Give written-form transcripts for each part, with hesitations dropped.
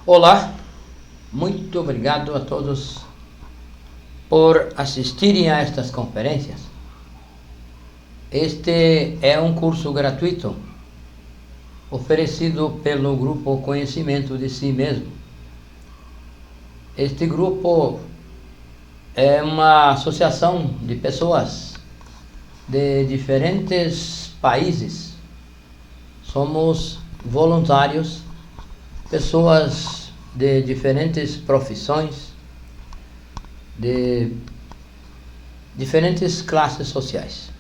Olá, muito obrigado a todos por assistirem a estas conferências. Este é um curso gratuito oferecido pelo Grupo Conhecimento de Si Mesmo. Este grupo é uma associação de pessoas de diferentes países. Somos voluntários, pessoas de diferentes profissões, de diferentes classes sociais.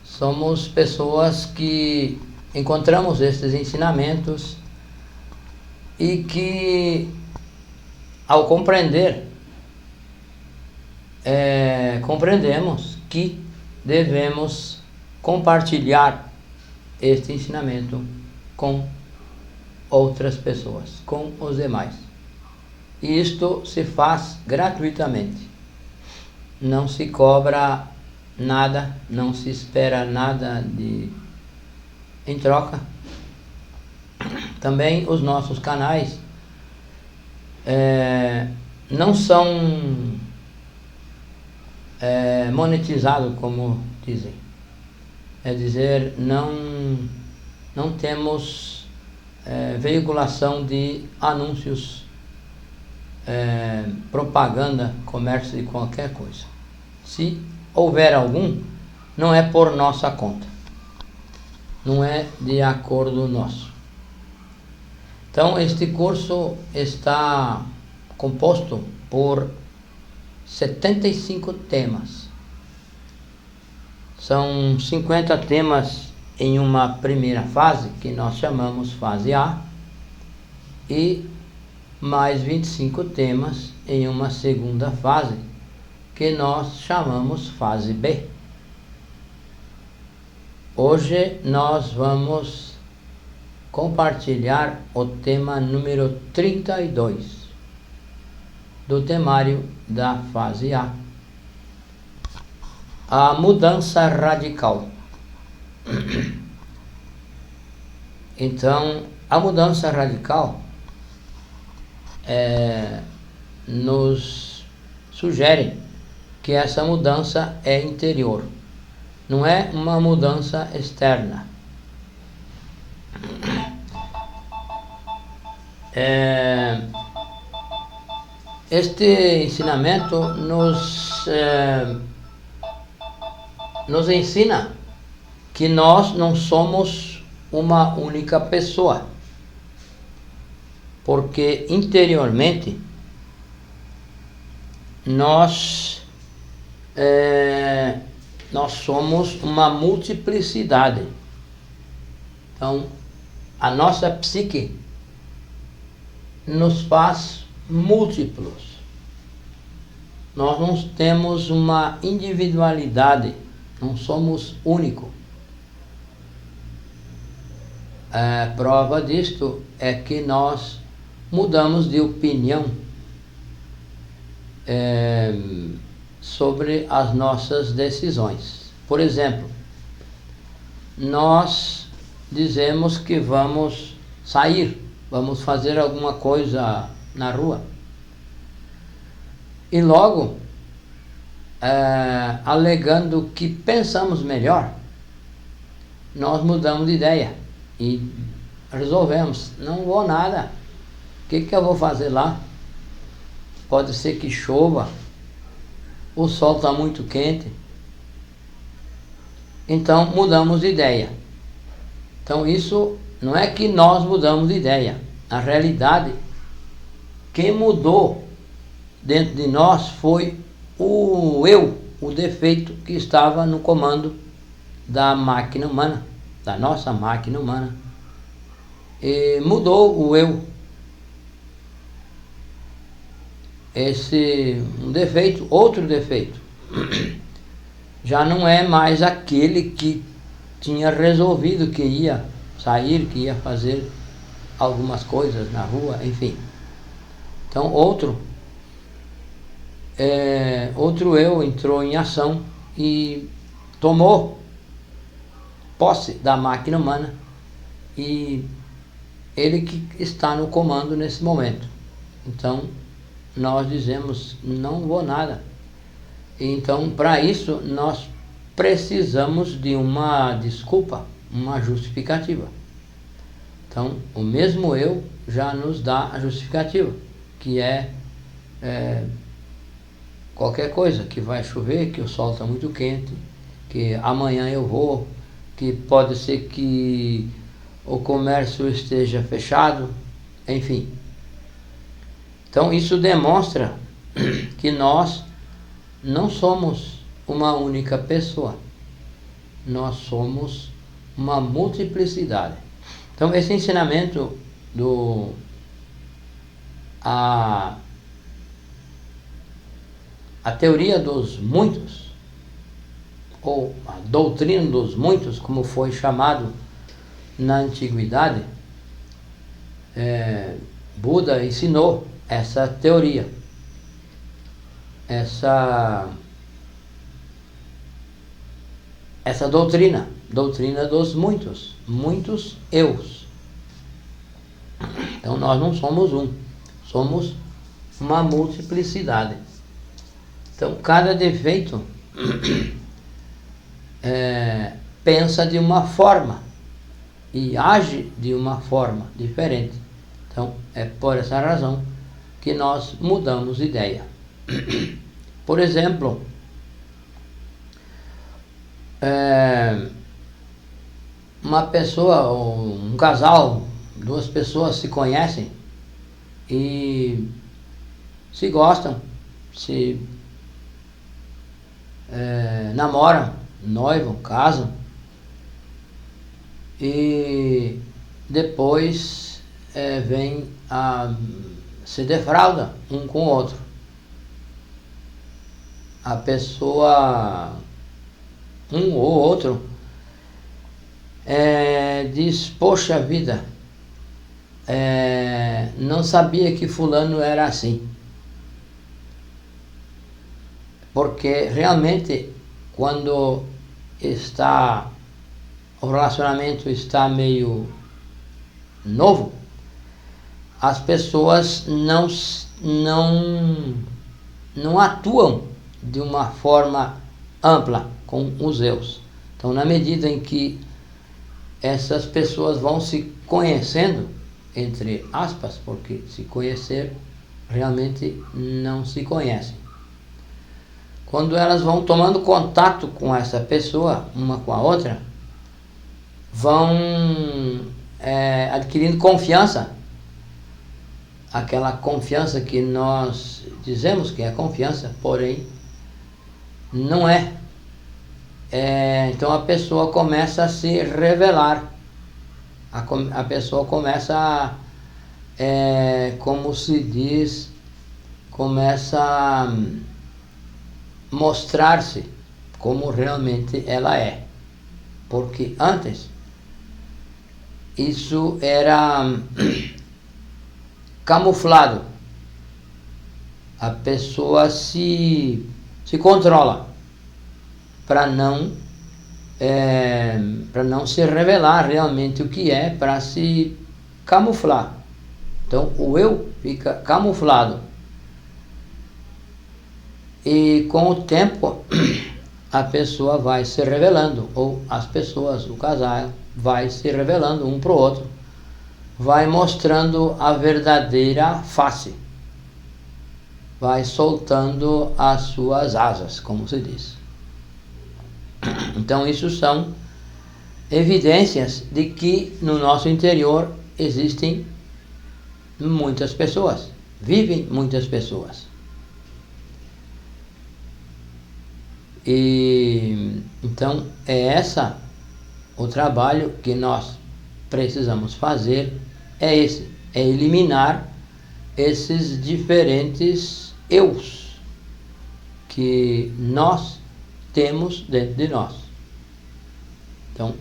Somos pessoas que encontramos estes ensinamentos e que, ao compreendemos que devemos compartilhar este ensinamento com outras pessoas, com os demais. E isto se faz gratuitamente. Não se cobra nada, não se espera nada em troca. Também os nossos canais não são monetizados, como dizem. É dizer, não temos veiculação de anúncios, propaganda, comércio de qualquer coisa. Se houver algum, não é por nossa conta, não é de acordo nosso. Então, este curso está composto por 75 temas. São 50 temas em uma primeira fase, que nós chamamos fase A, e mais 25 temas em uma segunda fase, que nós chamamos fase B. Hoje nós vamos compartilhar o tema número 32 do temário da fase A. A mudança radical. Então, a mudança radical nos sugere que essa mudança é interior, não é uma mudança externa. Este ensinamento nos ensina que nós não somos uma única pessoa, porque interiormente nós somos uma multiplicidade. Então, a nossa psique nos faz múltiplos. Nós não temos uma individualidade, não somos únicos. A prova disto é que nós mudamos de opinião sobre as nossas decisões. Por exemplo, nós dizemos que vamos sair, vamos fazer alguma coisa na rua. E logo, alegando que pensamos melhor, nós mudamos de ideia e resolvemos, não vou nada. O que eu vou fazer lá? Pode ser que chova, o sol está muito quente. Então mudamos de ideia. Então isso não é que nós mudamos de ideia. Na realidade, quem mudou dentro de nós foi o eu, o defeito que estava no comando da máquina humana, da nossa máquina humana. E mudou o eu. Um defeito, outro defeito, já não é mais aquele que tinha resolvido que ia sair, que ia fazer algumas coisas na rua, enfim. Então outro eu entrou em ação e tomou posse da máquina humana e ele que está no comando nesse momento. Então, nós dizemos, não vou nada. Então, para isso, nós precisamos de uma desculpa, uma justificativa. Então, o mesmo eu já nos dá a justificativa, que é qualquer coisa, que vai chover, que o sol está muito quente, que amanhã eu vou, que pode ser que o comércio esteja fechado, enfim. Então isso demonstra que nós não somos uma única pessoa, nós somos uma multiplicidade. Então esse ensinamento a teoria dos muitos, ou a doutrina dos muitos, como foi chamado na antiguidade, Buda ensinou essa teoria, essa doutrina dos muitos eus. Então nós não somos um, somos uma multiplicidade. Então cada defeito pensa de uma forma e age de uma forma diferente. Então é por essa razão que nós mudamos de ideia. Por exemplo, uma pessoa, um casal, duas pessoas se conhecem e se gostam, se namoram, noivam, casam e depois vem a se defrauda um com o outro. A pessoa, um ou outro, diz, poxa vida, não sabia que fulano era assim. Porque realmente quando o relacionamento está meio novo, as pessoas não atuam de uma forma ampla com os eus. Então, na medida em que essas pessoas vão se conhecendo, entre aspas, porque se conhecer realmente não se conhecem. Quando elas vão tomando contato com essa pessoa, uma com a outra, vão adquirindo confiança. Aquela confiança que nós dizemos que é confiança, porém não é. Então a pessoa começa a se revelar. A pessoa começa como se diz, começa a mostrar-se como realmente ela é. Porque antes isso era camuflado. A pessoa se controla para não se revelar realmente o que é, para se camuflar. Então o eu fica camuflado. E com o tempo a pessoa vai se revelando, ou as pessoas, o casal, vai se revelando um para o outro, vai mostrando a verdadeira face, vai soltando as suas asas, como se diz. Então isso são evidências de que no nosso interior existem muitas pessoas, vivem muitas pessoas. E então é o trabalho que nós precisamos fazer, é eliminar esses diferentes eus que nós temos dentro de nós. Então,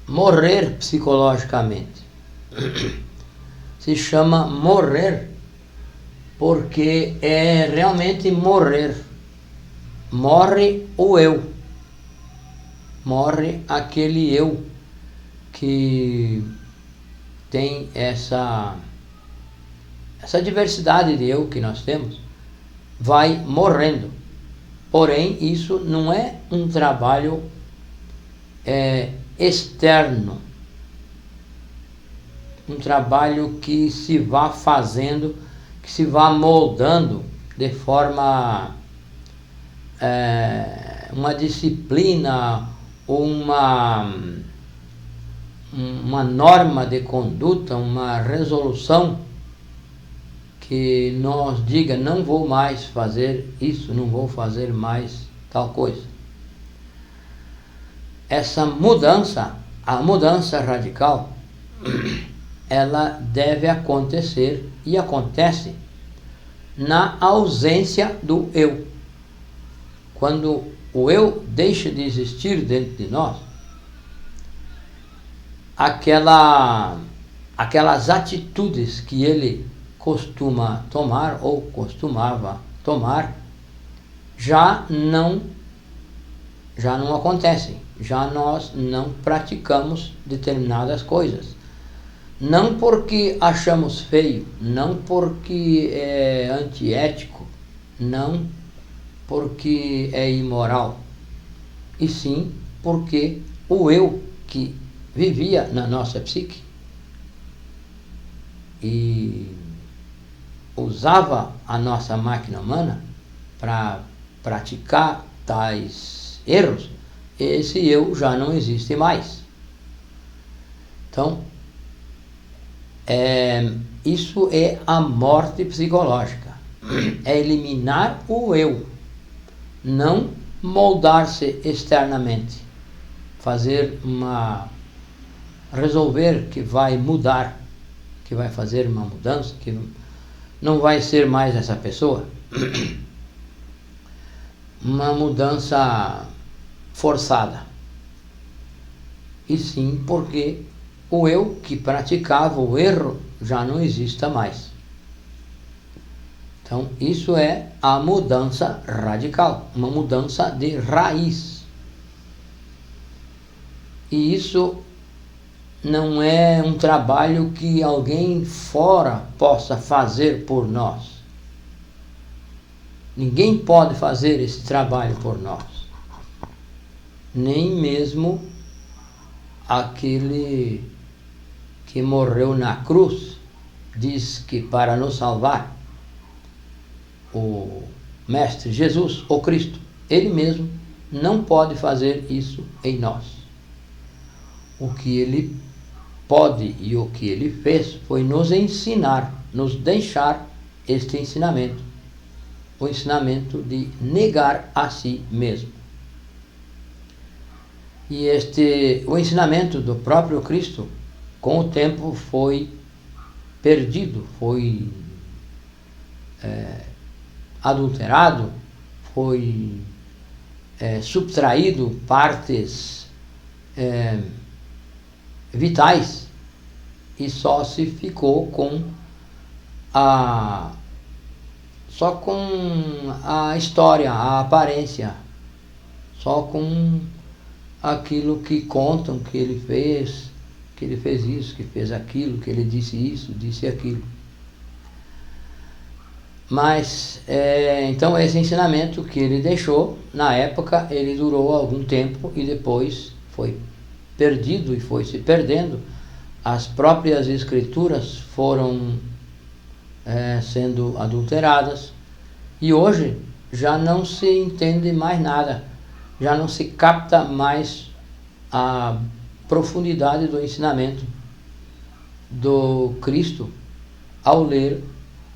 morrer psicologicamente se chama morrer porque é realmente morrer. Morre o eu, morre aquele eu que tem essa diversidade de eu que nós temos, vai morrendo. Porém, isso não é um trabalho externo, um trabalho que se vá fazendo, que se vá moldando de forma uma disciplina, uma norma de conduta, uma resolução que nos diga: não vou mais fazer isso, não vou fazer mais tal coisa. Essa mudança, a mudança radical, ela deve acontecer e acontece na ausência do eu. Quando o eu deixa de existir dentro de nós, aquelas atitudes que ele costuma tomar ou costumava tomar já não acontecem, já nós não praticamos determinadas coisas. Não porque achamos feio, não porque é antiético, não porque é imoral, e sim porque o eu que vivia na nossa psique e usava a nossa máquina humana para praticar tais erros, esse eu já não existe mais. Então, isso é a morte psicológica, é eliminar o eu, não moldar-se externamente, resolver que vai mudar, que vai fazer uma mudança, que não vai ser mais essa pessoa, uma mudança forçada, e sim porque o eu que praticava o erro já não exista mais. Então, isso é a mudança radical, uma mudança de raiz. E isso não é um trabalho que alguém fora possa fazer por nós. Ninguém pode fazer esse trabalho por nós. Nem mesmo aquele que morreu na cruz, diz que para nos salvar, o Mestre Jesus, o Cristo, ele mesmo não pode fazer isso em nós. O que ele pode e o que ele fez foi nos ensinar, nos deixar este ensinamento, o ensinamento de negar a si mesmo. E o ensinamento do próprio Cristo, com o tempo foi perdido, foi adulterado, foi subtraído partes vitais, e só se ficou com a história, a aparência, só com aquilo que contam que ele fez isso, que fez aquilo, que ele disse isso, disse aquilo. Mas, então, esse ensinamento que ele deixou, na época, ele durou algum tempo e depois foi perdido e foi se perdendo. As próprias escrituras foram sendo adulteradas e hoje já não se entende mais nada, já não se capta mais a profundidade do ensinamento do Cristo ao ler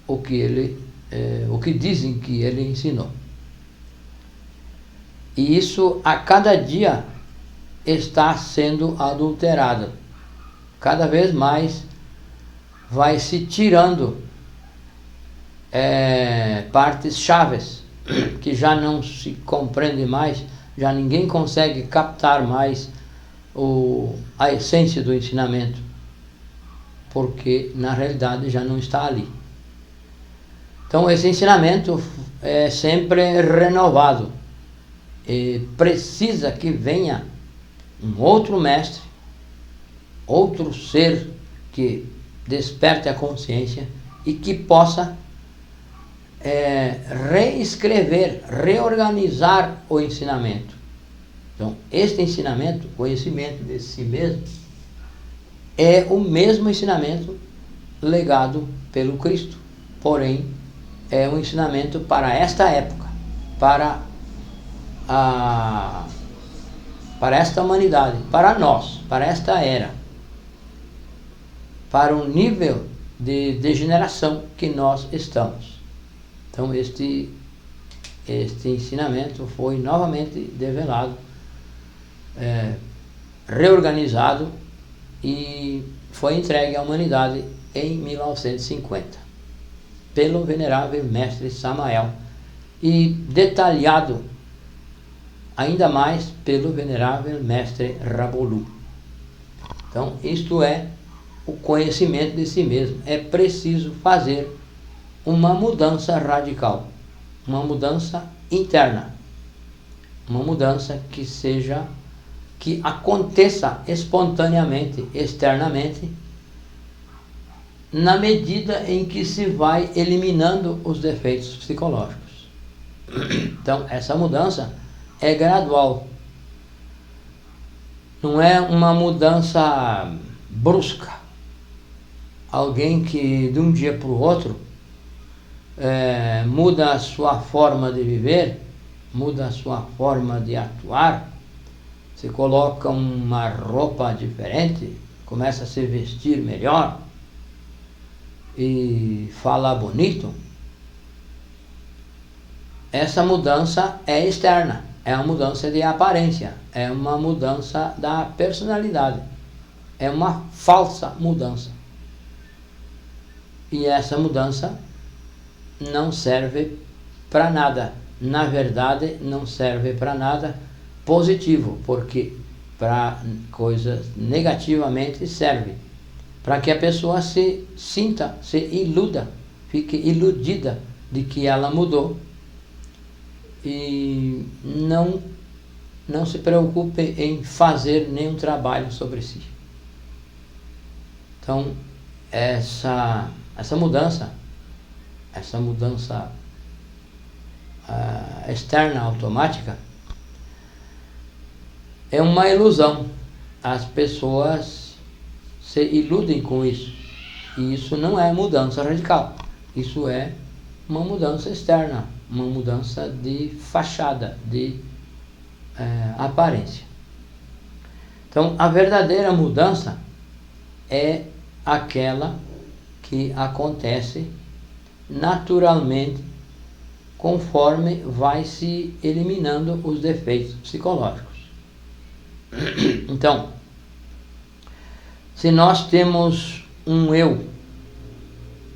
o que dizem que ele ensinou. E isso a cada dia está sendo adulterado. Cada vez mais vai se tirando partes chaves que já não se compreende mais, já ninguém consegue captar mais a essência do ensinamento, porque na realidade já não está ali. Então esse ensinamento é sempre renovado e precisa que venha um outro mestre outro ser que desperte a consciência e que possa reescrever, reorganizar o ensinamento. Então, este ensinamento, conhecimento de si mesmo, é o mesmo ensinamento legado pelo Cristo, porém é um ensinamento para esta época, para esta humanidade, para nós, para esta era, para o nível de degeneração que nós estamos. Então este ensinamento foi novamente develado, reorganizado e foi entregue à humanidade em 1950 pelo venerável mestre Samael e detalhado ainda mais pelo venerável mestre Rabolu. Então isto é o conhecimento de si mesmo. É preciso fazer uma mudança radical, uma mudança interna, uma mudança que aconteça espontaneamente, externamente, na medida em que se vai eliminando os defeitos psicológicos. Então, essa mudança é gradual. Não é uma mudança brusca. Alguém que de um dia para o outro muda a sua forma de viver, muda a sua forma de atuar, se coloca uma roupa diferente, começa a se vestir melhor e fala bonito. Essa mudança é externa, é uma mudança de aparência, é uma mudança da personalidade, é uma falsa mudança. E essa mudança não serve para nada. Na verdade, não serve para nada positivo, porque para coisas negativamente serve. Para que a pessoa se sinta, se iluda, fique iludida de que ela mudou e não se preocupe em fazer nenhum trabalho sobre si. Então, essa mudança externa automática é uma ilusão. As pessoas se iludem com isso, e isso não é mudança radical, isso é uma mudança externa, uma mudança de fachada, de aparência. Então, a verdadeira mudança é aquela que acontece naturalmente conforme vai se eliminando os defeitos psicológicos. Então, se nós temos um eu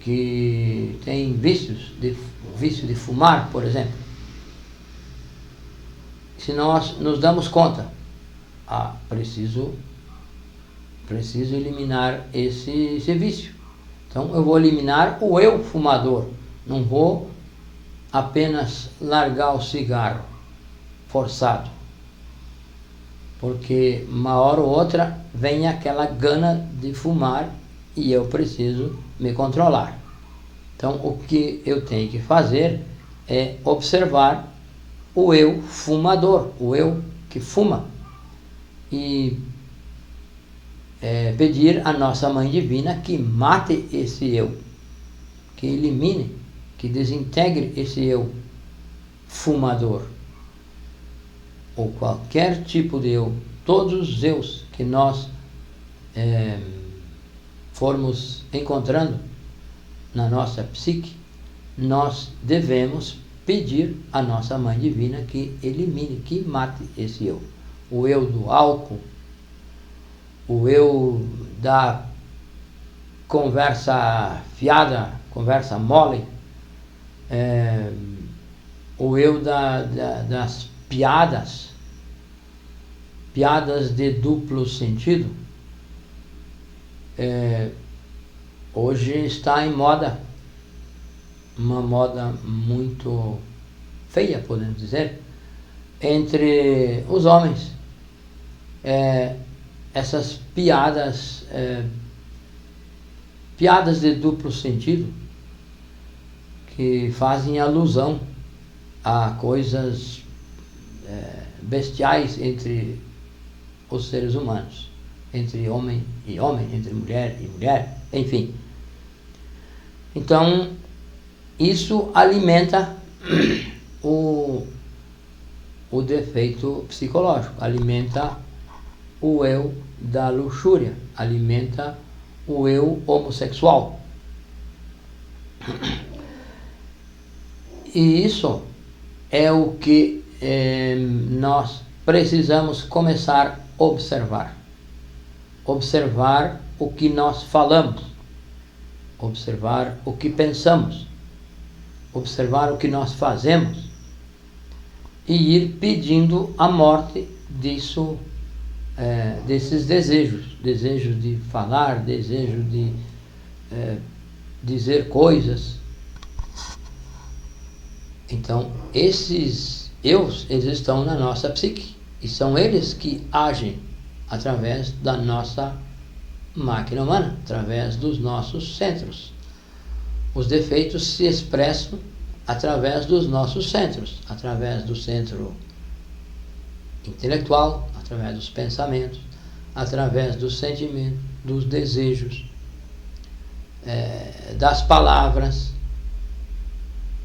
que tem vício de fumar, por exemplo, se nós nos damos conta, preciso eliminar esse vício. Então eu vou eliminar o eu fumador, não vou apenas largar o cigarro forçado, porque uma hora ou outra vem aquela gana de fumar e eu preciso me controlar. Então o que eu tenho que fazer é observar o eu fumador, o eu que fuma, e pedir à nossa Mãe Divina que mate esse eu, que elimine, que desintegre esse eu fumador, ou qualquer tipo de eu, todos os eus que nós formos encontrando na nossa psique, nós devemos pedir à nossa Mãe Divina que elimine, que mate esse eu. O eu do álcool, o eu da conversa fiada, conversa mole, o eu das piadas de duplo sentido. Hoje está em moda, uma moda muito feia, podemos dizer, entre os homens, essas piadas, piadas de duplo sentido, que fazem alusão a coisas bestiais entre os seres humanos, entre homem e homem, entre mulher e mulher, enfim. Então, isso alimenta o defeito psicológico, alimenta o eu da luxúria, alimenta o eu homossexual. E isso é o que nós precisamos começar a observar. Observar o que nós falamos, observar o que pensamos, observar o que nós fazemos e ir pedindo a morte disso, desses desejos de falar, desejo de dizer coisas. Então, esses eus, eles estão na nossa psique e são eles que agem através da nossa máquina humana, através dos nossos centros. Os defeitos se expressam através dos nossos centros, através do centro intelectual, através dos pensamentos, através dos sentimentos, dos desejos, das palavras,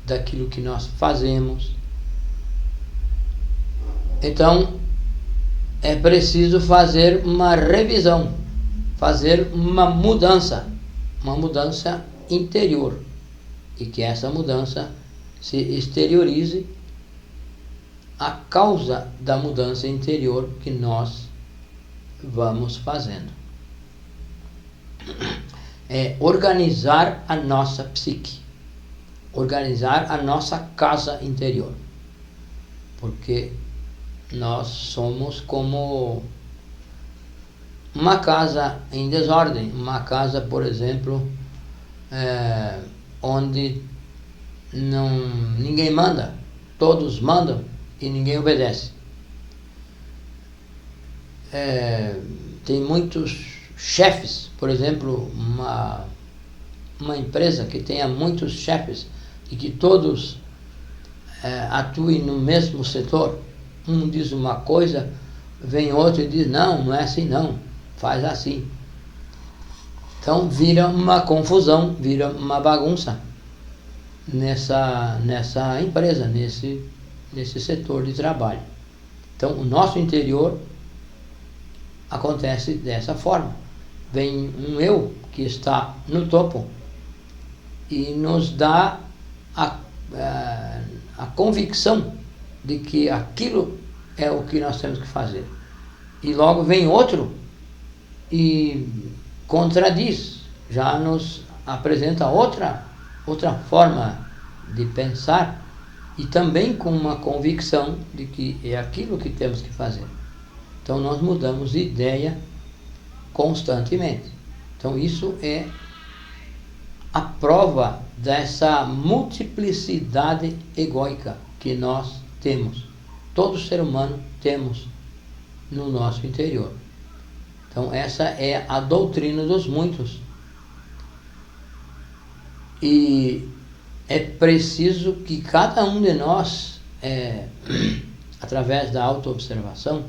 daquilo que nós fazemos. Então, é preciso fazer uma revisão, fazer uma mudança interior, e que essa mudança se exteriorize a causa da mudança interior que nós vamos fazendo. É organizar a nossa psique, organizar a nossa casa interior, porque nós somos como uma casa em desordem, uma casa, por exemplo, onde ninguém manda, todos mandam e ninguém obedece. Tem muitos chefes, por exemplo, uma empresa que tenha muitos chefes e que todos atuem no mesmo setor. Um diz uma coisa, vem outro e diz, não é assim não, faz assim. Então vira uma confusão, vira uma bagunça nessa empresa, nesse setor de trabalho. Então o nosso interior acontece dessa forma. Vem um eu que está no topo e nos dá a convicção de que aquilo é o que nós temos que fazer. E logo vem outro e contradiz, já nos apresenta outra forma de pensar e também com uma convicção de que é aquilo que temos que fazer. Então nós mudamos de ideia constantemente. Então isso é a prova dessa multiplicidade egóica que nós temos. Todo ser humano temos no nosso interior. Então essa é a doutrina dos muitos. E é preciso que cada um de nós, através da autoobservação,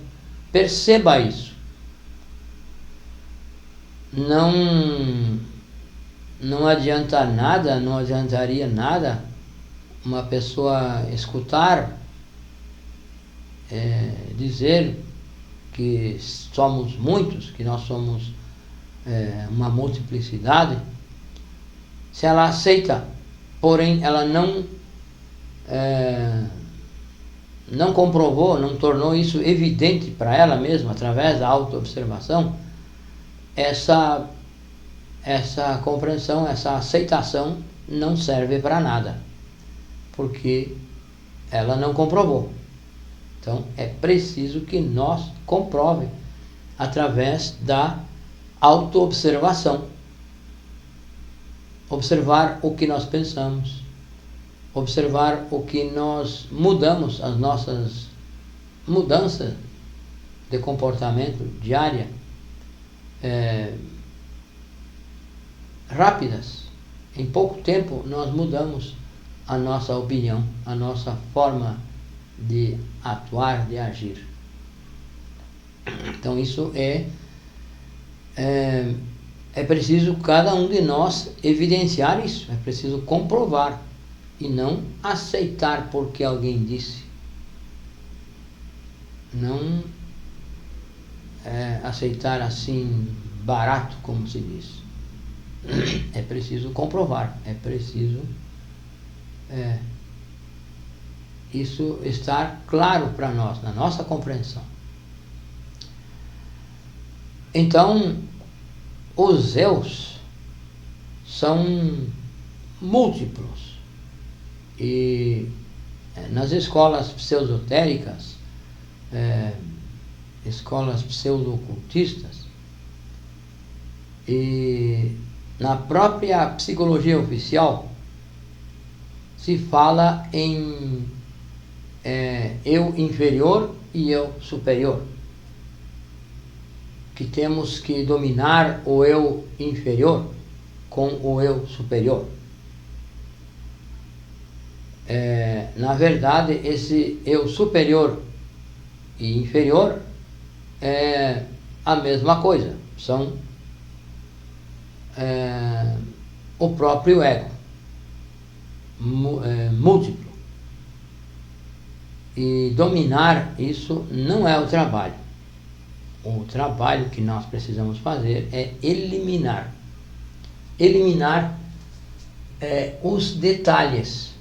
perceba isso. Não adianta nada, não adiantaria nada uma pessoa escutar dizer que somos muitos, que nós somos uma multiplicidade, se ela aceita, porém ela não comprovou, não tornou isso evidente para ela mesma, através da autoobservação, essa compreensão, essa aceitação não serve para nada, porque ela não comprovou. Então é preciso que nós comprove através da autoobservação. Observar o que nós pensamos, observar o que nós mudamos, as nossas mudanças de comportamento diária, rápidas. Em pouco tempo nós mudamos a nossa opinião, a nossa forma de atuar, de agir. Então isso é preciso cada um de nós evidenciar isso, é preciso comprovar e não aceitar porque alguém disse. Não aceitar assim barato, como se diz. É preciso comprovar, é preciso isso estar claro para nós, na nossa compreensão. Então, os eus são múltiplos e nas escolas pseudotéricas, escolas pseudo-ocultistas e na própria psicologia oficial se fala em eu inferior e eu superior, que temos que dominar o eu inferior com o eu superior. Na verdade, esse eu superior e inferior é a mesma coisa, são o próprio ego múltiplo. E dominar isso não é o trabalho. O trabalho que nós precisamos fazer é eliminar os detalhes,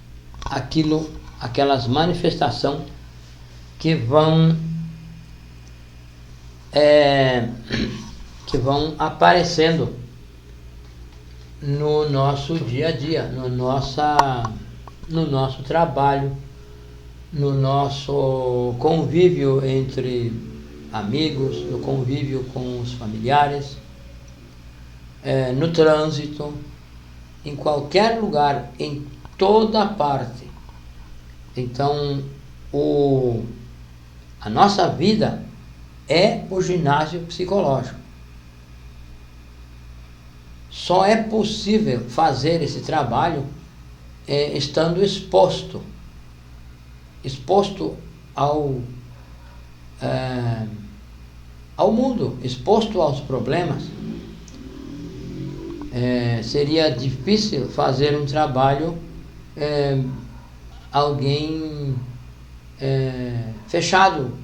aquelas manifestações que vão aparecendo no nosso dia a dia, no nosso trabalho, no nosso convívio entre amigos, no convívio com os familiares, no trânsito, em qualquer lugar, em toda parte. Então, a nossa vida é o ginásio psicológico. Só é possível fazer esse trabalho estando exposto ao mundo, exposto aos problemas. Seria difícil fazer um trabalho alguém fechado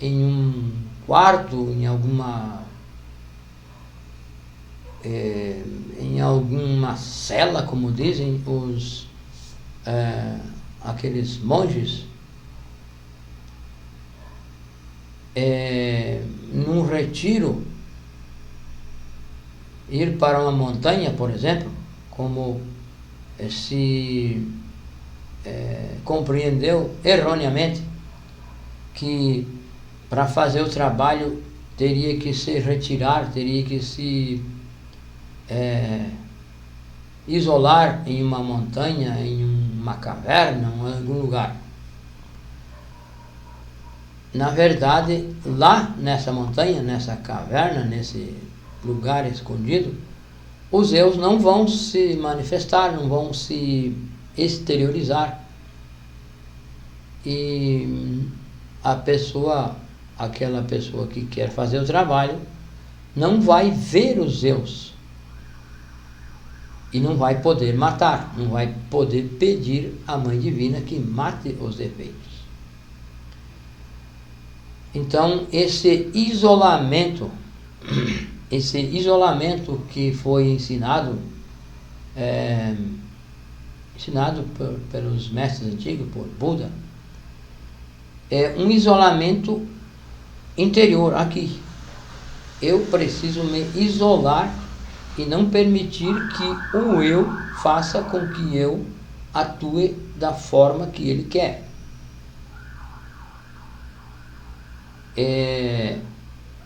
em um quarto, em alguma cela, como dizem aqueles monges, num retiro, ir para uma montanha, por exemplo, como se compreendeu erroneamente que para fazer o trabalho teria que se retirar, teria que se isolar em uma montanha, em uma caverna, em algum lugar. Na verdade, lá nessa montanha, nessa caverna, nesse lugar escondido, os eus não vão se manifestar, não vão se exteriorizar. E aquela pessoa que quer fazer o trabalho, não vai ver os eus. E não vai poder matar, não vai poder pedir à Mãe Divina que mate os efeitos. Então, esse isolamento que foi ensinado pelos mestres antigos, por Buda, é um isolamento interior aqui. Eu preciso me isolar e não permitir que o eu faça com que eu atue da forma que ele quer.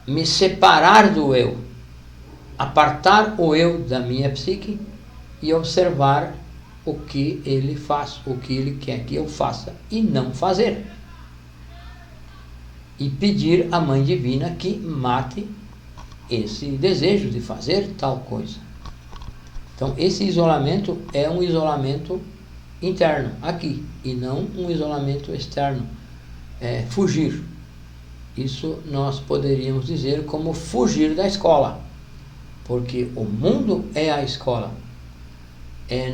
Me separar do eu, apartar o eu da minha psique e observar o que ele faz, o que ele quer que eu faça e não fazer. E pedir à Mãe Divina que mate esse desejo de fazer tal coisa. Então, esse isolamento é um isolamento interno, aqui, e não um isolamento externo, fugir. Isso nós poderíamos dizer como fugir da escola, porque o mundo é a escola. É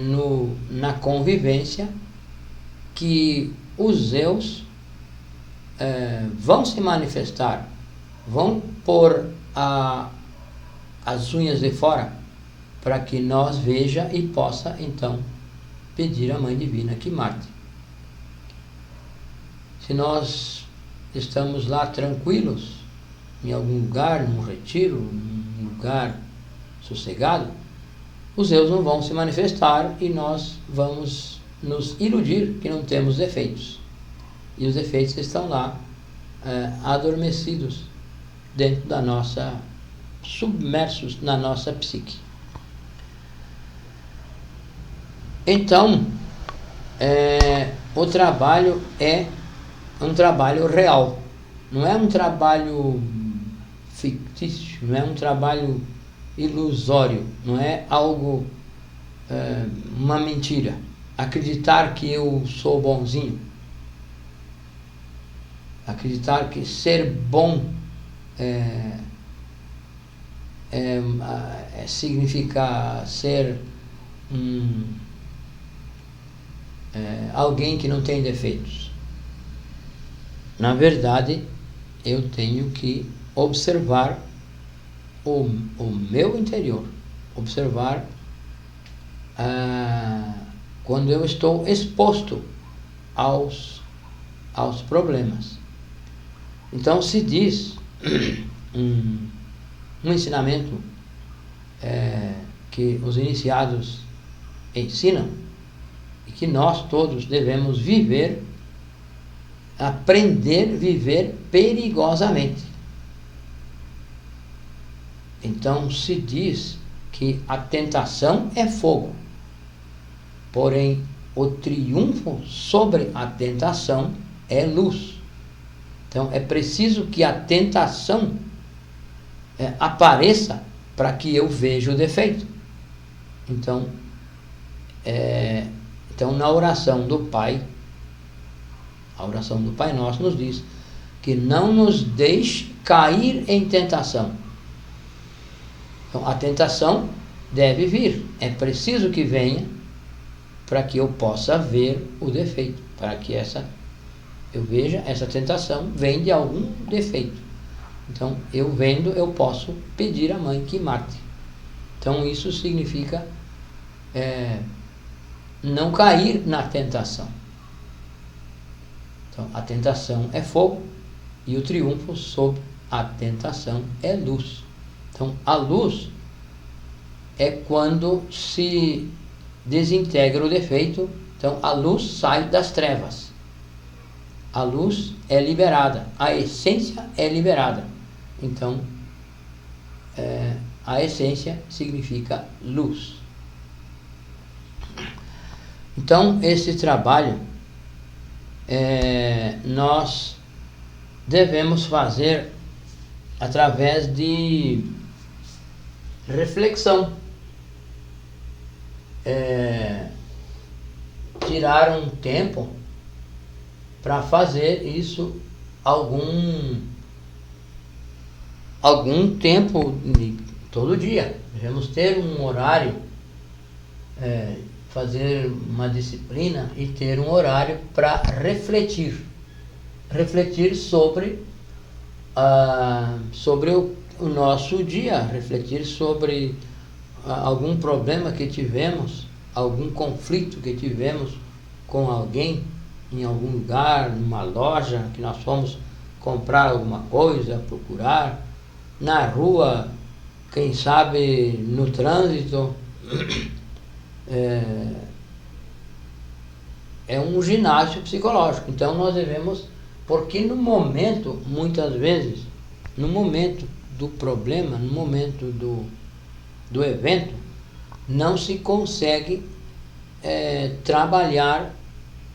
na convivência que os eus vão se manifestar, vão pôr as unhas de fora, para que nós veja e possa então pedir à Mãe Divina que mate. Se nós estamos lá tranquilos, em algum lugar, num retiro, num lugar sossegado, os eus não vão se manifestar e nós vamos nos iludir que não temos defeitos. E os defeitos estão lá, adormecidos dentro da nossa, submersos na nossa psique. Então, o trabalho é um trabalho real, não é um trabalho fictício, não é um trabalho ilusório, não é algo, uma mentira. Acreditar que eu sou bonzinho, acreditar que ser bom significa ser alguém que não tem defeitos. Na verdade, eu tenho que observar o meu interior, observar quando eu estou exposto aos problemas. Então se diz um ensinamento que os iniciados ensinam e que nós todos devemos viver, aprender a viver perigosamente. Então se diz que a tentação é fogo, porém o triunfo sobre a tentação é luz. Então é preciso que a tentação apareça para que eu veja o defeito. Então na oração do Pai, a oração do Pai Nosso nos diz que não nos deixe cair em tentação. Então a tentação deve vir, é preciso que venha para que eu possa ver o defeito, para que eu veja essa tentação vem de algum defeito. Então eu vendo, eu posso pedir à Mãe que mate. Então isso significa não cair na tentação. Então a tentação é fogo e o triunfo sobre a tentação é luz. Então a luz é quando se desintegra o defeito. Então a luz sai das trevas, a luz é liberada, a essência é liberada. Então a essência significa luz. Então esse trabalho nós devemos fazer através de reflexão, tirar um tempo para fazer isso algum tempo todo dia. Devemos ter um horário, fazer uma disciplina e ter um horário para refletir sobre o nosso dia, refletir sobre algum problema que tivemos, algum conflito que tivemos com alguém em algum lugar, numa loja que nós fomos comprar alguma coisa, procurar, na rua, quem sabe no trânsito. É um ginásio psicológico. Então nós devemos, porque no momento, muitas vezes, no momento do problema, no momento do evento, não se consegue trabalhar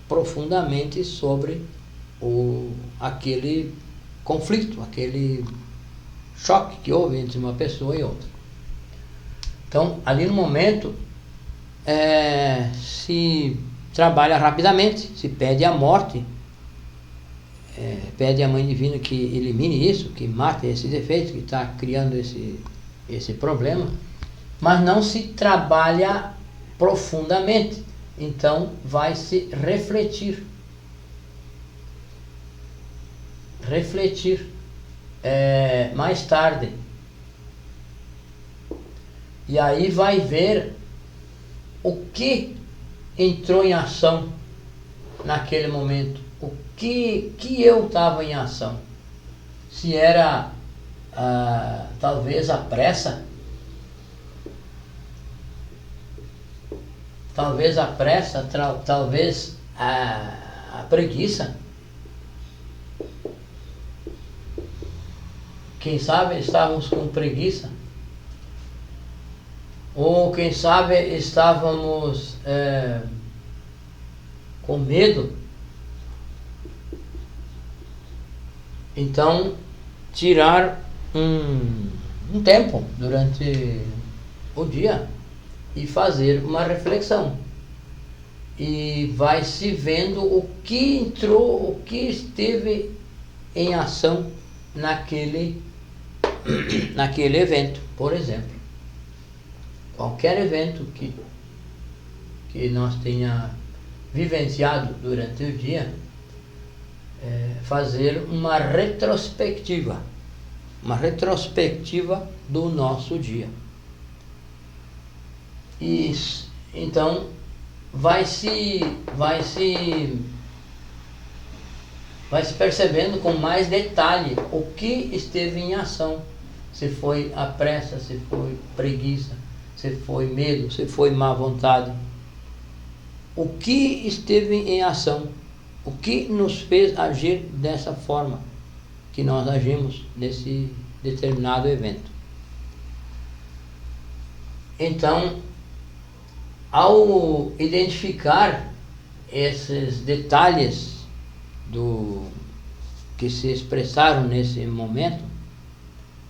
profundamente sobre aquele conflito, aquele choque que houve entre uma pessoa e outra. Então, ali no momento, se trabalha rapidamente, se pede a morte, pede à Mãe Divina que elimine isso, que mate esse defeito que está criando esse problema, mas não se trabalha profundamente. Então vai se refletir mais tarde, e aí vai ver o que entrou em ação naquele momento, o que eu estava em ação, se era talvez a pressa, talvez a preguiça. Quem sabe estávamos com preguiça, ou quem sabe estávamos com medo. Então, tirar um tempo durante o dia e fazer uma reflexão, e vai se vendo o que entrou, o que esteve em ação naquele evento. Por exemplo, qualquer evento que nós tenha vivenciado durante o dia, fazer uma retrospectiva do nosso dia. E então vai se percebendo com mais detalhe o que esteve em ação, se foi a pressa, se foi preguiça, se foi medo, se foi má vontade, o que esteve em ação, o que nos fez agir dessa forma que nós agimos nesse determinado evento. Então, ao identificar esses detalhes que se expressaram nesse momento,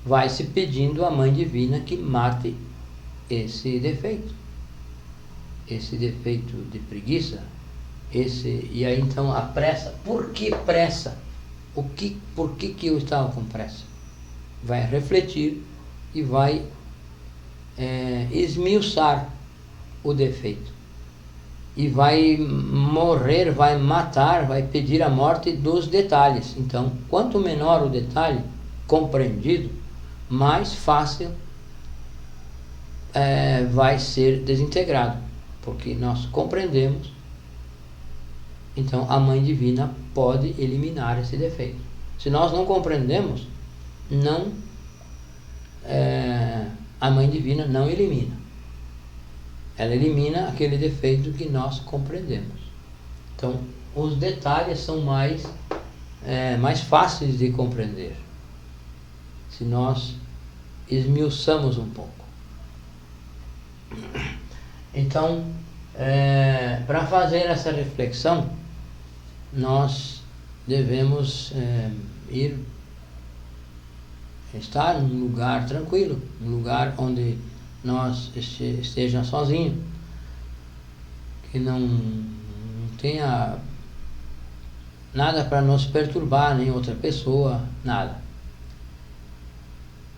vai se pedindo à Mãe Divina que mate esse defeito de preguiça, e aí então a pressa. Por que pressa? Por que eu estava com pressa? Vai refletir e vai esmiuçar o defeito, e vai morrer, vai matar, vai pedir a morte dos detalhes. Então, quanto menor o detalhe compreendido, mais fácil vai ser desintegrado, porque nós compreendemos. Então a Mãe Divina pode eliminar esse defeito. Se nós não compreendemos, a Mãe Divina não elimina. Ela elimina aquele defeito que nós compreendemos. Então os detalhes são mais fáceis de compreender, se nós esmiuçamos um pouco. Então, para fazer essa reflexão, nós devemos estar num lugar tranquilo, num lugar onde nós esteja sozinho, que não tenha nada para nos perturbar, nem outra pessoa, nada.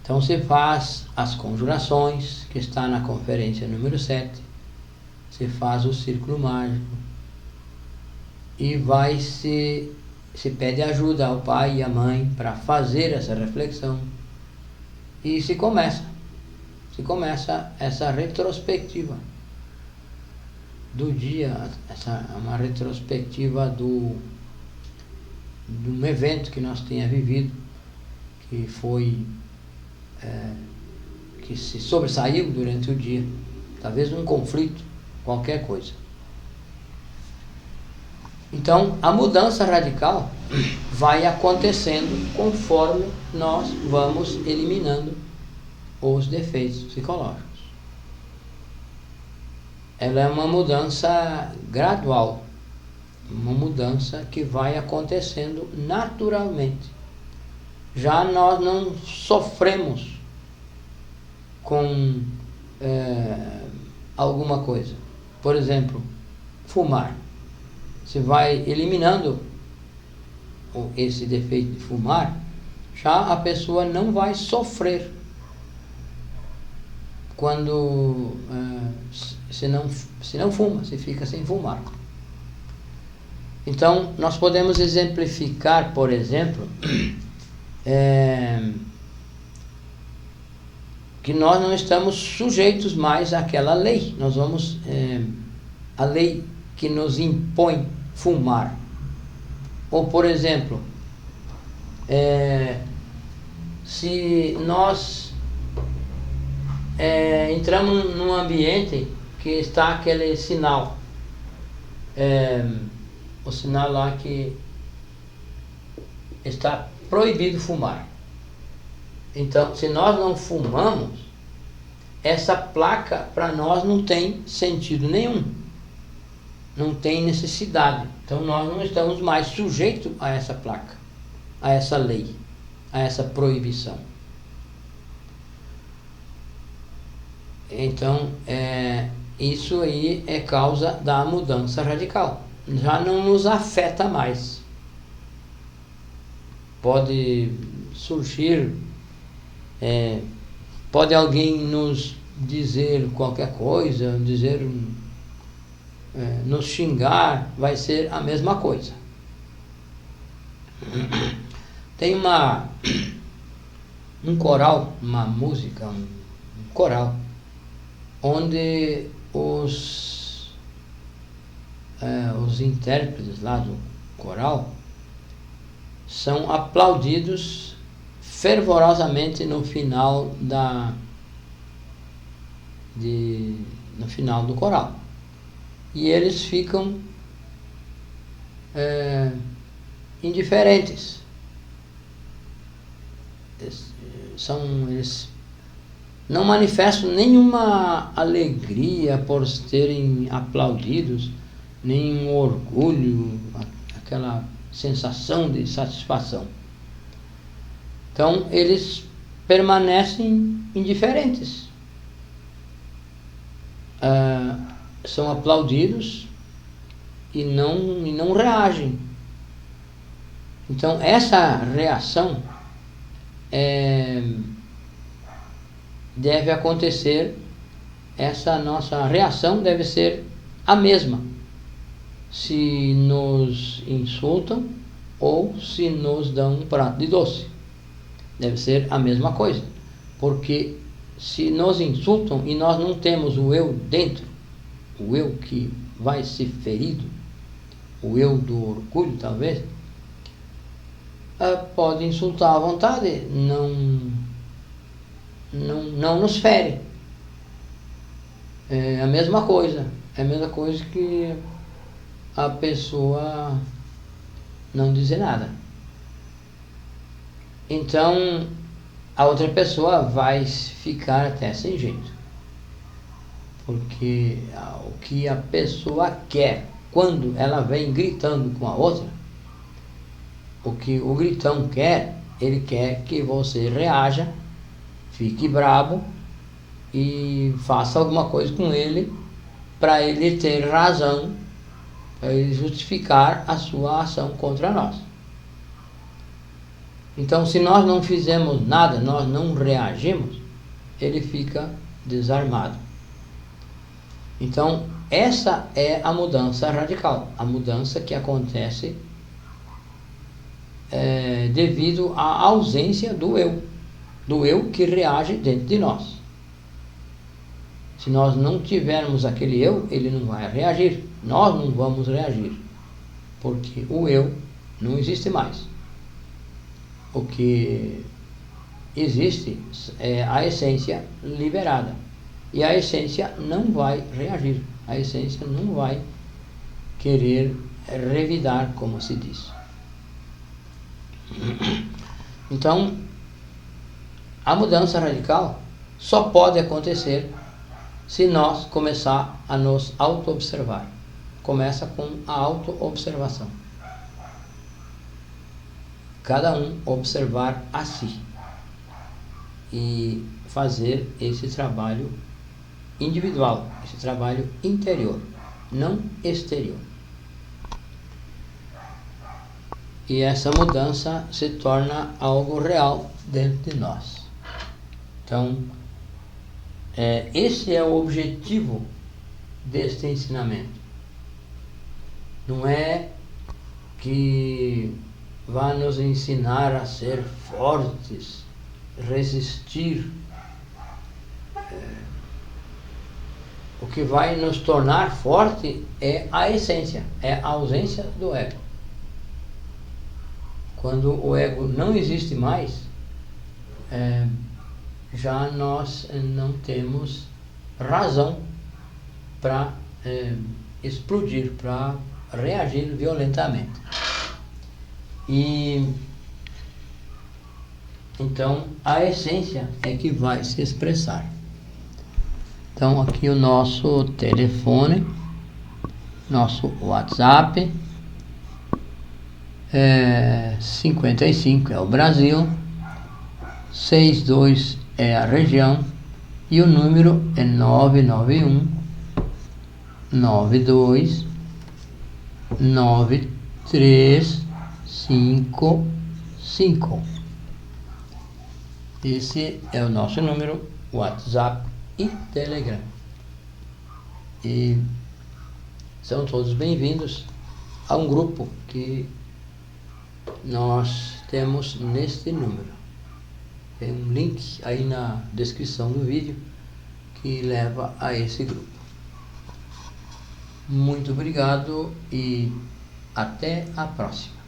Então se faz as conjurações, que está na conferência número 7, se faz o círculo mágico, e se pede ajuda ao pai e à mãe para fazer essa reflexão, e se começa essa retrospectiva do dia, uma retrospectiva de um evento que nós tenha vivido, que foi que se sobressaiu durante o dia, talvez um conflito, qualquer coisa. Então a mudança radical vai acontecendo conforme nós vamos eliminando os defeitos psicológicos. Ela é uma mudança gradual, uma mudança que vai acontecendo naturalmente. já nós não sofremos com alguma coisa. Por exemplo, fumar. Você vai eliminando esse defeito de fumar, já a pessoa não vai sofrer quando se não fuma, se fica sem fumar. Então, nós podemos exemplificar, por exemplo, que nós não estamos sujeitos mais àquela lei. Nós vamos a lei que nos impõe fumar. Ou, por exemplo, se nós entramos num ambiente que está aquele sinal, o sinal lá que está proibido fumar. Então, se nós não fumamos, essa placa para nós não tem sentido nenhum, não tem necessidade. Então nós não estamos mais sujeitos a essa placa, a essa lei, a essa proibição. Então isso aí é causa da mudança radical. Já não nos afeta mais. Pode surgir, pode alguém nos dizer qualquer coisa, nos xingar, vai ser a mesma coisa. Tem um coral, uma música, um coral, onde os intérpretes lá do coral são aplaudidos fervorosamente no final no final do coral. E eles ficam indiferentes. Eles não manifestam nenhuma alegria por terem aplaudidos, nenhum orgulho, aquela sensação de satisfação. Então eles permanecem indiferentes. São aplaudidos e não reagem. Então essa reação deve acontecer, essa nossa reação deve ser a mesma se nos insultam ou se nos dão um prato de doce. Deve ser a mesma coisa, porque se nos insultam e nós não temos o eu dentro, o eu que vai ser ferido, o eu do orgulho talvez, pode insultar à vontade, não nos fere. É a mesma coisa que a pessoa não dizer nada. Então a outra pessoa vai ficar até sem jeito, porque o que a pessoa quer quando ela vem gritando com a outra, o que o gritão quer, ele quer que você reaja, fique bravo e faça alguma coisa com ele para ele ter razão, para ele justificar a sua ação contra nós. Então, se nós não fizemos nada, nós não reagimos, ele fica desarmado. Então, essa é a mudança radical, a mudança que acontece devido à ausência do eu que reage dentro de nós. Se nós não tivermos aquele eu, ele não vai reagir, nós não vamos reagir, porque o eu não existe mais. O que existe é a essência liberada, e a essência não vai reagir, a essência não vai querer revidar, como se diz. Então, a mudança radical só pode acontecer se nós começar a nos auto-observar. Começa com a auto-observação. cada um observar a si e fazer esse trabalho individual, esse trabalho interior, não exterior. E essa mudança se torna algo real dentro de nós. Então, esse é o objetivo deste ensinamento. Não é que vá nos ensinar a ser fortes, resistir. O que vai nos tornar forte é a essência, é a ausência do ego. Quando o ego não existe mais, já nós não temos razão para explodir, para reagir violentamente. E então a essência é que vai se expressar. Então aqui o nosso telefone, nosso WhatsApp, 55 é o Brasil, 62 é a região e o número é 991 92 9355. Esse é o nosso número WhatsApp e Telegram. E são todos bem-vindos a um grupo que nós temos neste número. Tem um link aí na descrição do vídeo que leva a esse grupo. Muito obrigado e até a próxima.